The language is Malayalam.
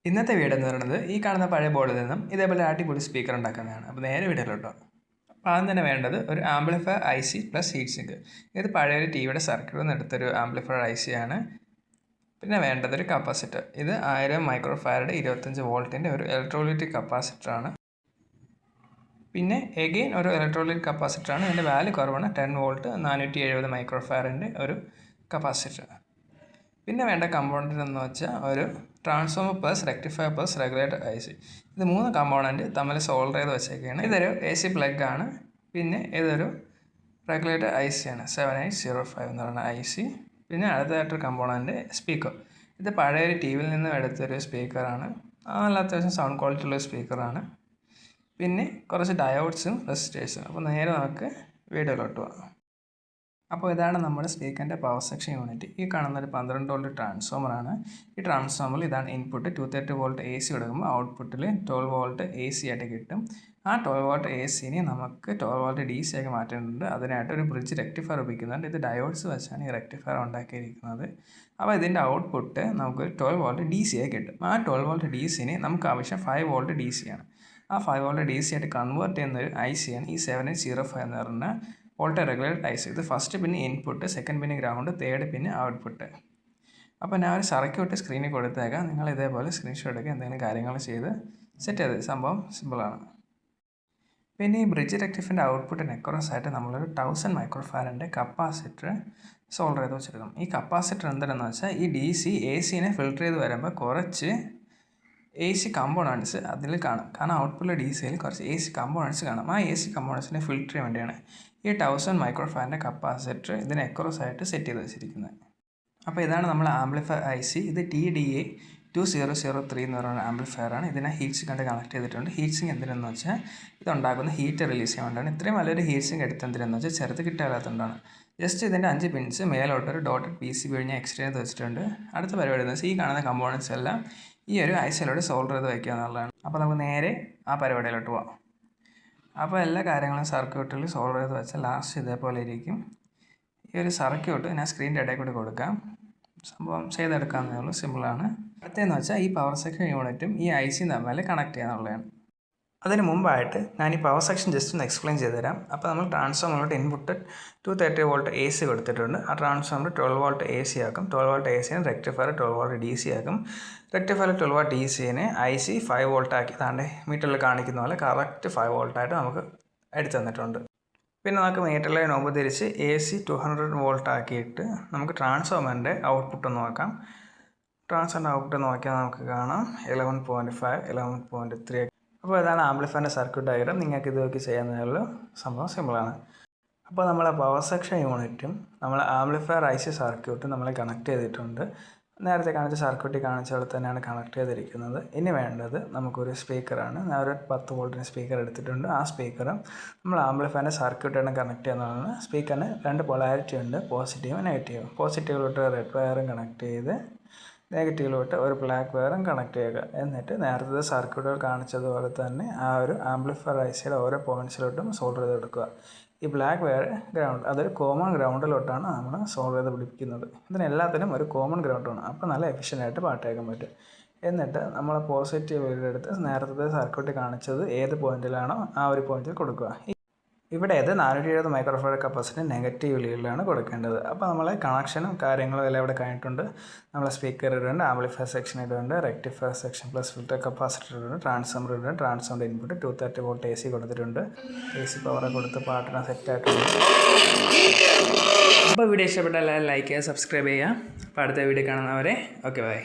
ഇന്നത്തെ വീഡിയോ എന്ന് പറയുന്നത് ഈ കാണുന്ന പഴയ ബോർഡിൽ നിന്നും ഇതേപോലെ അടിപൊളി സ്പീക്കർ ഉണ്ടാക്കുന്നതാണ്. അപ്പോൾ നേരെ വീഡിയോയിലോട്ടോ. അപ്പോൾ ആദ്യം തന്നെ വേണ്ടത് ഒരു amplifier IC plus heat sink. ഇത് പഴയൊരു ടിവിയുടെ സർക്യൂട്ടിൽ നിന്ന് എടുത്തൊരു ആംപ്ലിഫയർ IC ആണ്. പിന്നെ വേണ്ടത് ഒരു കപ്പാസിറ്റർ. ഇത് 1000 മൈക്രോ ഫാരഡ് 25 വോൾട്ടിൻ്റെ ഒരു ഇലക്ട്രോലൈറ്റിക് കപ്പാസിറ്ററാണ്. പിന്നെ എഗെയിൻ ഒരു ഇലക്ട്രോലൈറ്റിക് കപ്പാസിറ്ററാണ്. ഇതിൻ്റെ വാല്യൂ കുറവാണ്, 10 വോൾട്ട് 470 മൈക്രോ ഫാരഡിൻ്റെ ഒരു കപ്പാസിറ്റർ. പിന്നെ വേണ്ട കമ്പോണൻറ്റ് എന്ന് വെച്ചാൽ ഒരു transformer plus rectifier plus regulator IC. ഇത് 3 കമ്പോണൻറ്റ് തമ്മിൽ സോൾഡർ ചെയ്ത് വെച്ചേക്കാണ്. ഇതൊരു AC പ്ലഗ് ആണ്. പിന്നെ ഇതൊരു റെഗുലേറ്റർ IC ആണ്, 7805 എന്ന് പറയുന്ന IC. പിന്നെ അടുത്തതായിട്ടൊരു കമ്പോണൻറ്റ് സ്പീക്കർ. ഇത് പഴയൊരു ടിവിയിൽ നിന്നും എടുത്തൊരു സ്പീക്കറാണ്. നല്ല അത്യാവശ്യം സൗണ്ട് ക്വാളിറ്റി ഉള്ള സ്പീക്കറാണ്. പിന്നെ കുറച്ച് ഡയോഡ്സും റെസിസ്റ്റേഴ്സും. അപ്പോൾ നേരെ നമുക്ക് വീഡിയോയിലോട്ട് പോകാം. അപ്പോൾ ഇതാണ് നമ്മുടെ സ്പീക്കറിൻ്റെ പവർ സെക്ഷൻ യൂണിറ്റ്. ഈ കാണുന്ന ഒരു 12 വോൾട്ട് ട്രാൻസ്ഫോമറാണ്. ഈ ട്രാൻസ്ഫോമറിൽ ഇതാണ് ഇൻപുട്ട്. 230 വോൾട്ട് AC കൊടുക്കുമ്പോൾ ഔട്ട്പുട്ടിൽ 12 വോൾട്ട് AC ആയിട്ട് കിട്ടും. ആ 12 വോൾട്ട് ACനെ നമുക്ക് 12 വോൾട്ട് DC ആക്കി മാറ്റേണ്ടതുണ്ട്. അതിനായിട്ട് ഒരു ബ്രിഡ്ജ് റെക്ടിഫയർ ഉപയോഗിക്കുന്നുണ്ട്. ഇത് ഡയോഡ്സ് വെച്ചാണ് ഈ റെക്ടിഫയർ ഉണ്ടാക്കിയിരിക്കുന്നത്. അപ്പോൾ ഇതിൻ്റെ ഔട്ട്പുട്ട് നമുക്കൊരു 12 വോൾട്ട് DC ആയി കിട്ടും. ആ 12 വോൾട്ട് DCനെ നമുക്ക് ആവശ്യം 5 വോൾട്ട് DC ആണ്. ആ 5 വോൾട്ട് DC ആയിട്ട് കൺവേർട്ട് ചെയ്യുന്നൊരു IC ആണ് ഈ 7805 എന്ന് പറഞ്ഞ വോൾട്ട് റെഗുലേറ്റർ IC. ഇത് ഫസ്റ്റ് പിന്നെ ഇൻപുട്ട്, സെക്കൻഡ് പിന്നെ ഗ്രൗണ്ട്, തേർഡ് പിന്നെ ഔട്ട്പുട്ട്. അപ്പോൾ ഞാൻ ഒരു സർക്യൂട്ട് സ്ക്രീനിൽ കൊടുത്തേക്കാം. നിങ്ങൾ ഇതേപോലെ സ്ക്രീൻഷോട്ട് എടുക്കുക, എന്തെങ്കിലും കാര്യങ്ങൾ ചെയ്ത് സെറ്റ് ചെയ്ത്. സംഭവം സിമ്പിളാണ്. പിന്നെ ഈ ബ്രിഡ്ജ് റെക്ടിഫിൻ്റെ ഔട്ട്പുട്ടിന് അക്രോസ് ആയിട്ട് നമ്മളൊരു 1000 മൈക്രോ ഫാരഡിൻ്റെ കപ്പാസിറ്റർ സോൾഡർ ചെയ്ത് വെച്ചെടുക്കും. ഈ കപ്പാസിറ്റർ എന്താണെന്ന് വെച്ചാൽ ഈ DC ACനെ ഫിൽട്ടർ ചെയ്ത് വരുമ്പോൾ കുറച്ച് AC കമ്പോണൻസ് അതിൽ കാണും. കാരണം ഔട്ട്പുട്ടിലെ DCയിൽ കുറച്ച് AC കമ്പോണൻസ് കാണും. ആ AC കമ്പോണൻസിനെ ഫിൽട്ടർ ചെയ്യാൻ വേണ്ടിയാണ് ഈ 1000 മൈക്രോ ഫാരഡിൻ്റെ കപ്പാസിറ്റർ ഇതിന് അക്രോസ് ആയിട്ട് സെറ്റ് ചെയ്ത് വെച്ചിരിക്കുന്നത്. അപ്പോൾ ഇതാണ് നമ്മൾ ആംപ്ലിഫയർ IC. ഇത് TDA 2003 എന്ന് പറയുന്ന ആംപ്ലിഫയർ ആണ്. ഇതിനെ ഹീറ്റ് സിങ്ക് കൊണ്ട് കണക്ട് ചെയ്തിട്ടുണ്ട്. ഹീറ്റ് സിങ്ക് എന്തിനെന്ന് വെച്ചാൽ ഇതുണ്ടാക്കുന്ന ഹീറ്റ് റിലീസ് ചെയ്യാൻ വേണ്ടിയാണ്. ഇത്രയും വലിയൊരു ഹീറ്റ് സിങ്ക് എടുത്തെന്തിനെന്ന് വെച്ചാൽ ചെറുത് കിട്ടാത്തതുകൊണ്ടാണ്. ജസ്റ്റ് ഇതിൻ്റെ 5 പിൻസ് മേലോട്ടൊരു ഡോട്ടഡ് PCB വഴി എക്സ്റ്റെൻഡ് ചെയ്ത് വെച്ചിട്ടുണ്ട്. അടുത്ത പരിപാടി എന്ന് വെച്ചാൽ ഈ കാണുന്ന കമ്പോണൻസ് എല്ലാം ഈ ഒരു ICയിലോട്ട് സോൾഡർ ചെയ്ത് വയ്ക്കുക എന്നുള്ളതാണ്. അപ്പോൾ നമുക്ക് നേരെ ആ പരിപാടിയിലോട്ട് പോകാം. അപ്പോൾ എല്ലാ കാര്യങ്ങളും സർക്യൂട്ടിൽ സോൾഡർ ചെയ്ത് വെച്ചാൽ ലാസ്റ്റ് ഇതേപോലെ ഇരിക്കും. ഈ ഒരു സർക്യൂട്ട് ഞാൻ സ്ക്രീനിൻ്റെ ഇടയിൽ കൂടി കൊടുക്കാം. സംഭവം ചെയ്തെടുക്കാമെന്നേ ഉള്ളൂ, സിമ്പിളാണ്. അടുത്തതെന്ന് വെച്ചാൽ ഈ പവർ സെക്ഷൻ യൂണിറ്റും ഈ ICയും തമ്മിൽ കണക്ട് ചെയ്യാന്നുള്ളതാണ്. അതിന് മുമ്പായിട്ട് ഞാൻ ഈ പവർ സെക്ഷൻ ജസ്റ്റ് ഒന്ന് എക്സ്പ്ലെയിൻ ചെയ്ത് തരാം. അപ്പോൾ നമ്മൾ ട്രാൻസ്ഫോമറിലോട്ട് ഇൻപുട്ട് 230 വോൾട്ട് AC കൊടുത്തിട്ടുണ്ട്. ആ ട്രാൻസ്ഫോമർ 12 വോൾട്ട് AC ആക്കും. 12 വോൾട്ട് ACനെ റെക്ടിഫയർ 12 വോൾട്ട് DC ആക്കും. റെക്ടിഫയർ 12 വോൾട്ട് DCനെ IC 5 വോൾട്ട് ആക്കി താണ്ടെ മീറ്ററിൽ കാണിക്കുന്ന പോലെ കറക്റ്റ് 5 വോൾട്ടായിട്ട് നമുക്ക് എടുത്തു തന്നിട്ടുണ്ട്. പിന്നെ നമുക്ക് മീറ്ററിലെ നോബ് തിരിച്ച് AC 200 വോൾട്ട് ആക്കിയിട്ട് നമുക്ക് ട്രാൻസ്ഫോമറിൻ്റെ ഔട്ട്പുട്ട് ഒന്ന് നോക്കാം. ട്രാൻസ്ഫോമറിൻ്റെ ഔട്ട്പുട്ട് നോക്കിയാൽ നമുക്ക് കാണാം 11.5 11.3. അപ്പോൾ ഇതാണ് ആംപ്ലിഫയറിൻ്റെ സർക്യൂട്ട് ഡയഗ്രാം. നിങ്ങൾക്ക് ഇത് നോക്കി ചെയ്യാവുന്നതേ ഉള്ളൂ. സംഭവം സിമ്പിളാണ്. അപ്പോൾ നമ്മളെ പവർ സെക്ഷൻ യൂണിറ്റും നമ്മളെ ആംപ്ലിഫയർ IC സർക്യൂട്ടും നമ്മൾ കണക്ട് ചെയ്തിട്ടുണ്ട്. നേരത്തെ കാണിച്ച സർക്യൂട്ടിൽ കാണിച്ച പോലെ തന്നെയാണ് കണക്ട് ചെയ്തിരിക്കുന്നത്. ഇനി വേണ്ടത് നമുക്കൊരു സ്പീക്കറാണ്. ഞാൻ ഒരു 10 വോൾട്ടിന് സ്പീക്കർ എടുത്തിട്ടുണ്ട്. ആ സ്പീക്കറും നമ്മൾ ആംപ്ലിഫയറിൻ്റെ സർക്യൂട്ടാണ് കണക്ട് ചെയ്യുന്നതാണ്. സ്പീക്കറിന് 2 പൊളാരിറ്റി ഉണ്ട്, പോസിറ്റീവും നെഗറ്റീവും. പോസിറ്റീവിലോട്ട് റെഡ് വയറും കണക്ട് ചെയ്ത് നെഗറ്റീവിലോട്ട് ഒരു ബ്ലാക്ക് വയറും കണക്ട് ചെയ്യുക. എന്നിട്ട് നേരത്തെ സർക്യൂട്ടുകൾ കാണിച്ചതുപോലെ തന്നെ ആ ഒരു ആംപ്ലിഫയർ ICയുടെ ഓരോ പോയിൻറ്റ്സിലോട്ടും സോൾഡർ ചെയ്ത് എടുക്കുക. ഈ ബ്ലാക്ക് വയർ ഗ്രൗണ്ട്, അതൊരു കോമൺ ഗ്രൗണ്ടിലോട്ടാണ് നമ്മൾ സോൾഡർ ചെയ്ത് പിടിപ്പിക്കുന്നത്. ഇതിനെല്ലാത്തിനും ഒരു കോമൺ ഗ്രൗണ്ടാണ്. അപ്പോൾ നല്ല എഫിഷ്യൻ്റായിട്ട് പാട്ട് കേൾക്കാൻ പറ്റും. എന്നിട്ട് നമ്മൾ പോസിറ്റീവ് എടുത്ത് നേരത്തെ സർക്യൂട്ട് കാണിച്ചത് ഏത് പോയിൻറ്റിലാണോ ആ ഒരു പോയിൻറ്റിൽ കൊടുക്കുക. ഇവിടെ ഇത് 470 മൈക്രോ ഫാരഡ് കപ്പാസിറ്റി നെഗറ്റീവ് ലീഡിലാണ് കൊടുക്കേണ്ടത്. അപ്പോൾ നമ്മൾ കണക്ഷനും കാര്യങ്ങളും എല്ലാം ഇവിടെ കഴിഞ്ഞിട്ടുണ്ട്. നമ്മൾ സ്പീക്കർ ഇടുന്നുണ്ട്, ആംപ്ലിഫയർ സെക്ഷൻ ഇടുന്നുണ്ട്, rectifier section plus filter capacitor ഇടുന്നുണ്ട്, ട്രാൻസ്ഫോമർ ഇടുന്നുണ്ട്. ട്രാൻസ്ഫോമർ ഇൻപുട്ട് 230 വോൾട്ട് AC കൊടുത്തിട്ടുണ്ട്. AC പവർ കൊടുത്ത് പാട്ടിന് സെറ്റായിട്ടുണ്ട്. അപ്പോൾ വീഡിയോ ഇഷ്ടപ്പെട്ടാൽ ലൈക്ക് ചെയ്യുക, സബ്സ്ക്രൈബ് ചെയ്യുക. അപ്പോൾ അടുത്ത വീഡിയോ കാണുന്നവരെ ഓക്കെ ബൈ.